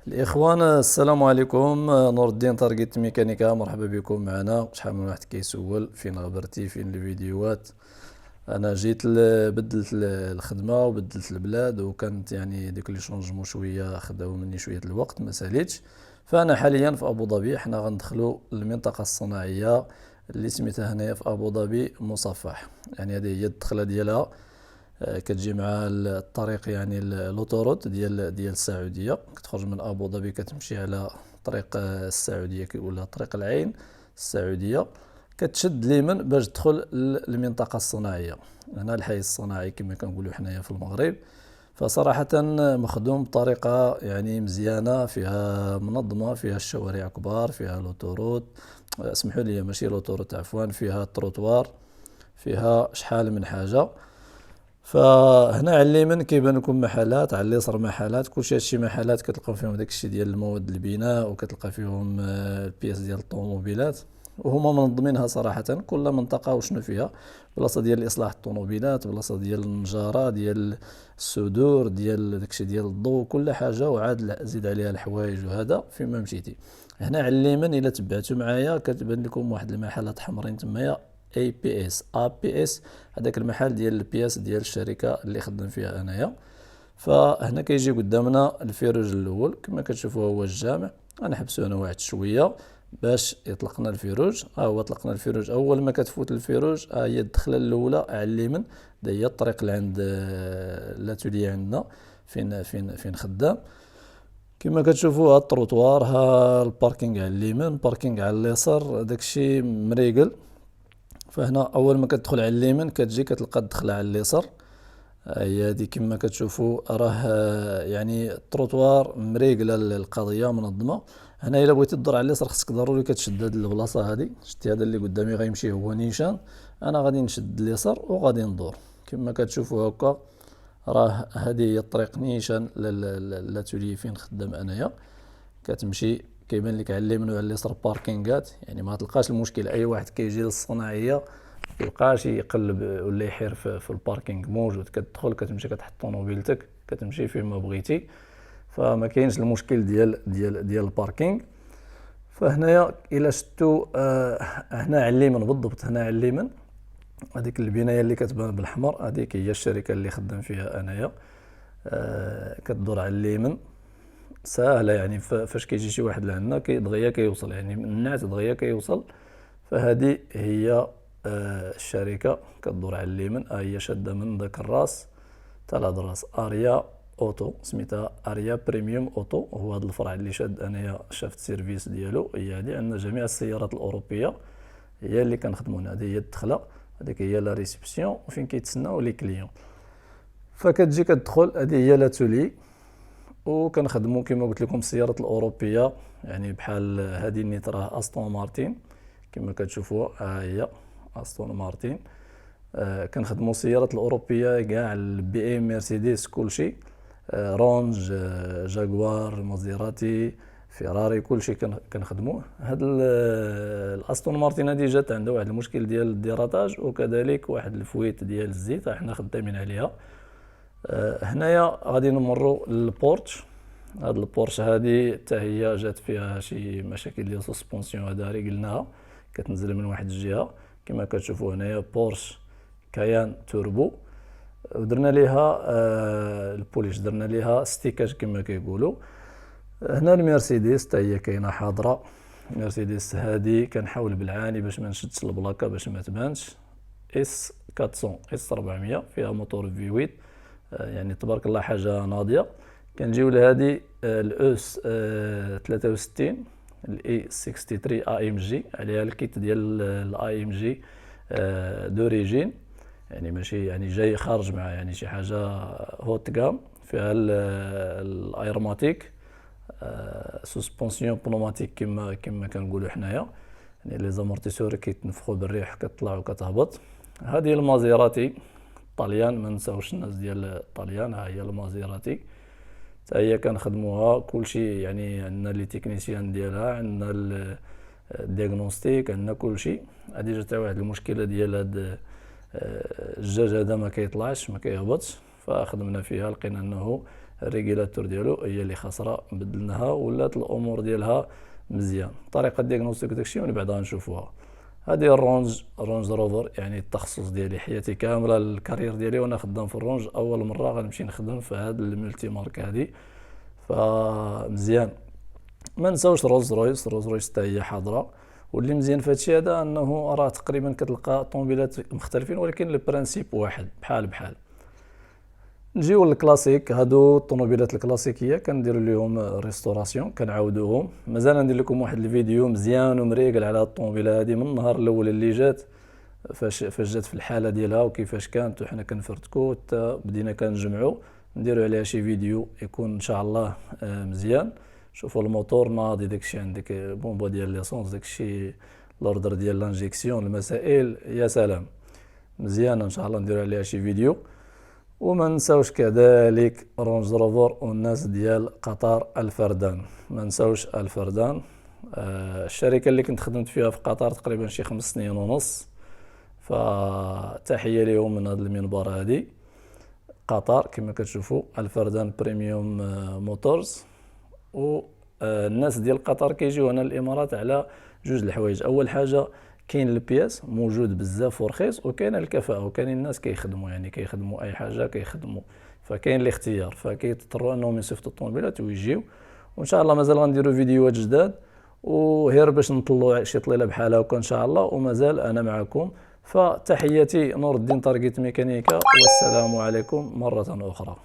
الإخوان السلام عليكم. نور الدين تارجت ميكانيكا، مرحبا بكم معنا. شحال من واحد كيسول فين غبرتي، فين الفيديوهات. أنا جيت بدلت الخدمة وبدلت البلاد، وكانت يعني ديك لي شونجمون شوية خداو مني شوية الوقت ما ساليتش. فأنا حاليا في أبو ظبي، حنا غندخلوا المنطقة الصناعية اللي سميتها هنايا في أبو ظبي مصفح. يعني هذه هي الدخلة ديالها. كتجي مع الطريق، يعني لوتوروت ديال السعوديه، كتخرج من ابو ظبي كتمشي على طريق السعوديه ولا طريق العين السعوديه، كتشد اليمين باش تدخل للمنطقه الصناعيه. هنا الحي الصناعي كما كنقولوا حنايا في المغرب. فصراحة مخدوم بطريقة يعني مزيانة، فيها منظمة، فيها الشوارع كبار، فيها لوتوروت، اسمحوا لي ماشي لوتوروت عفوا، فيها التروتوار، فيها شحال من حاجة. فهنا على اليمين كيبان لكم محلات، على اليسار محلات، كلشي هادشي محلات كتلقاو فيهم داكشي ديال المواد البناء، وكتلقى فيهم البياس ديال الطوموبيلات. وهما منظمينها صراحة، كل منطقة وشنو فيها. بلاصة ديال إصلاح الطوموبيلات، بلاصة ديال النجارة، ديال السدور، ديال داكشي ديال الضوء، كل حاجة، وعاد زيد عليها الحوايج وهذا فيما مشيتي. هنا على اليمين إلا تبعتو معايا كتبان لكم واحد المحلات حمرين تمايا، اي بي اس ا بي اس، هذاك المحل ديال البياس ديال الشركه اللي خدام فيها انايا. فهنا كيجي قدامنا الفيروج الاول كما كتشوفوا، هو الجامع. غنحبسو هنا واحد شويه باش يطلقنا الفيروج. ها هو طلقنا الفيروج. اول ما كتفوت الفيروج ها هي الدخله الاولى على اليمين، هي الطريق لعند لاتولي عندنا، فين خدام. كما كتشوفوا ها التروتوار، ها الباركينغ على اليمين، الباركينغ على اليسار، داكشي مريقل. فهنا اول ما كتدخل على اليمين كتجي كتلقى الدخله على اليسار. هي هذه كما كتشوفوا، راه يعني التروتوار مريقله، القضيه منظمه. هنا الا بغيتي تدور على اليسار خصك ضروري كتشد هذه البلاصه هذه. شتي هذا اللي قدامي غيمشي هو نيشان، انا غادي نشد اليسار وغادي ندور. كما كتشوفوا هكا، راه هذه هي الطريق نيشان لاتولي فين خدام انايا. كتمشي كيبان لك على اليمين وعلى اليسار باركينغات، يعني ما تلقاش المشكل. اي واحد كيجي للصناعيه ميبقاش يقلب ولا يحير في الباركينغ، موجود. كتدخل كتمشي كتحط طوموبيلتك كتمشي فين ما بغيتي، فما كاينش المشكل ديال الباركينغ. فهنايا الى شفتوا هنا على اليمين بالضبط، هنا على اليمين هذيك البنايه اللي كتبان بالاحمر، هذيك هي الشركه اللي خدام فيها انايا. كتدور على اليمين ساهله، يعني فاش كيجي شي واحد لعندنا دغيا كيوصل، يعني من الناس دغيا كيوصل. فهذه هي الشركه. كدور على اليمين، هي شاده من ذاك الراس تاع هذا الراس، اريا اوتو، سميتها اريا بريميوم اوتو. هو هذا الفرع اللي شاد انايا شافت سيرفيس ديالو. هي هذه عندنا جميع السيارات الاوروبيه، هي اللي كنخدموا هنا. هذه هي الدخله، هذيك هي لا ريسبسيون وفين كيتسناو لي كليون. فكتجي كتدخل، هذه هي لاتولي، وكنخدموا كما قلت لكم السيارات الاوروبيه، يعني بحال هذه النيترا استون مارتين كما كتشوفوا، ها هي استون مارتين. كنخدموا السيارات الاوروبيه كاع، البي ام، مرسيدس، كلشي، رونج، جاكوار، مازيراتي، فيراري، كلشي كنخدموه. هاد الاستون مارتين هادي جات عنده واحد المشكل ديال الديراتاج، وكذلك واحد الفويت ديال الزيت حنا خدامين عليها. هنايا غادي نمروا للبورتش. هاد البورش هادي حتى هي جات فيها شي مشاكل ديال سسبونسيون، هادي قلناها كتنزل من واحد الجهه. كما كتشوفوا هنايا بورش كيان توربو، ودرنا ليها البوليش، درنا ليها ستيكاج كما كيقولوا. هنا المرسيدس حتى هي كاينه حاضره. المرسيدس هادي كنحاول بالعاني باش ما نشدش البلاكه باش ما تبانش. اس 400 اس 400 فيها موتور في 8، يعني تبارك الله حاجه ناضيه. كنجيو لهادي الاوس 63 الاي 63 اي ام جي، عليها الكيت ديال الاي ام جي دوريجين، يعني ماشي يعني جاي خارج مع يعني شي حاجه هوت كام. فيها الايرماتيك، سسبونسيون بنوماتيك كما كنقولوا حنايا، يعني لي زامورتيسور كيتنفخوا بالريح كتطلع وكتهبط. هذه المازيراتي طاليان، ما نساوش الناس ديال الطاليان. ها هي المازيراتي حتى هي كنخدموها كلشي، يعني عندنا لي تكنيسيان ديالها، عندنا الدياغنوستيك، عندنا كلشي. هادي جات واحد المشكله ديال هاد الجاج هذا ما كيطلعش ما كيهبطش، فخدمنا فيها لقينا انه الريغيلاتور ديالو هي اللي خاسره، بدلناها ولات الامور ديالها مزيان. طريقه دياغنوستيك داكشي من بعد غنشوفوها. هذه الرونج روفر، يعني التخصص ديالي حياتي كامله الكارير ديالي وانا خدام في الرونج. اول مره غنمشي نخدم في هذا الملتي مارك هذه، فمزيان. ما نساوش روز رويس حتى هي حاضره. واللي مزيان في هادشي هذا انه راه تقريبا كتلقى طوموبيلات مختلفين ولكن البرانسيب واحد بحال. نجيو للكلاسيك. هادو الطوموبيلات الكلاسيكيه كنديروا لهم ريستوراسيون، كنعاودوهم. مازال ندير لكم واحد الفيديو مزيان ومريقل على هاد الطوموبيله هادي من النهار الاول اللي جات، فاش جات في الحاله ديالها وكيفاش كانت وحنا كنفرتكو حتى بدينا كنجمعوا، نديروا عليها شي فيديو يكون ان شاء الله مزيان. شوفوا الموتور ناضي، داكشي عندك بومبا ديال ليسونس، داكشي لوردر ديال لانجيكسيون، المسائل يا سلام مزيانه. ان شاء الله نديروا عليها شي فيديو. وما نساوش كذلك رونج روفر والناس ديال قطار الفردان. ما نساوش الفردان، الشركه اللي كنت خدمت فيها في قطر تقريبا شي 5 سنين ونص، فتحيه ليهم من هذا المنبر. هذه قطر كما كتشوفوا الفردان بريميوم موتورز. والناس ديال قطر كيجيو هنا الامارات على جوج الحوايج. اول حاجه كاين البياس موجود بزاف ورخيص، وكاين الكفاءه، وكاين الناس كيخدموا، يعني كيخدموا اي حاجه كيخدموا، فكاين الاختيار، فكيضطروا انهم يصيفطوا الطوموبيلات ويجيو. وان شاء الله مازال غنديروا فيديوهات جداد، وهير باش نطلعوا شي طليله بحال هكا ان شاء الله. ومازال انا معكم، فتحياتي نور الدين تارجت ميكانيكا، والسلام عليكم مره اخرى.